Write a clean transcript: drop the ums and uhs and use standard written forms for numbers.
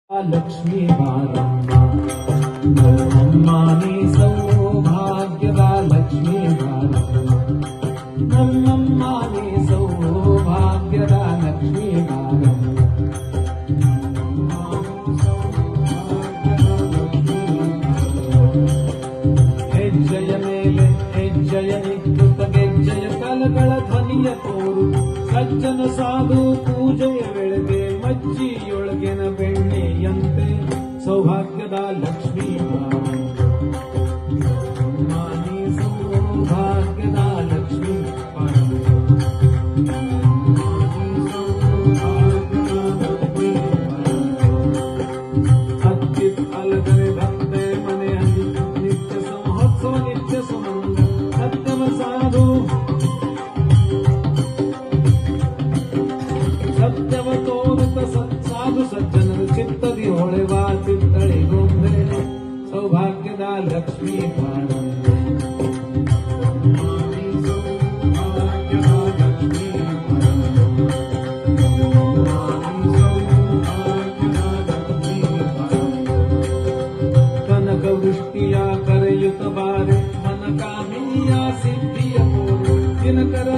लक्ष्मी बारम्मा नम्मा नी सौभाग्यದ ಲಕ್ಷ್ಮೀ ಬಾರಮ್ಮ ನಮ್ಮಮ್ಮ ನೀ ಸೌಭಾಗ್ಯದ ಲಕ್ಷ್ಮೀ ಬಾರಮ್ಮ ಹೆಜ್ಜೆಯ ಮೇಲೆ ಹೆಜ್ಜೆಯ ನಿಕ್ಕುತ್ತ ಗೆಜ್ಜೆಯ ಕಲಗಳ ಧ್ವನಿಯ ತೋರು ಸಜ್ಜನ ಸಾಧು ಪೂಜೆಯ ವೇಳೆಗೆ ಮಜ್ಜಿಯೊಳಗಿನ ಬೆಣ್ಣೆಯಂತೆ ಸೌಭಾಗ್ಯದ ಲಕ್ಷ್ಮೀ ಮಾನಿ ಸೌಭಾಗ್ಯದ ಲಕ್ಷ್ಮೀ ಅತ್ಯುತ್ ಅಲಗರೆ ಭಕ್ತೆ ಮನೆಯಲ್ಲಿ ನಿತ್ಯ ಮಹೋತ್ಸವ ನಿತ್ಯ ಸುಮಂಗ ಸತ್ಯವ ಸಾಧು ಸತ್ಯವ ತೋರುತ್ತ ಸಾಧು ಸಜ್ಜನರು ಚಿತ್ತದಿ ಹೊಳೆವ ಚಿತ್ತಳಿಗೊಂಬೆ ಸೌಭಾಗ್ಯದ ಲಕ್ಷ್ಮೀ ಬಾರಮ್ಮ ಕನಕ ವೃಷ್ಟಿಯ ಕರೆಯುತ್ತ ಬಾರೆ ಮನಕಾಮಿನಿಯ ಸಿದ್ಧಿಯ ತೋರು ದಿನಕರ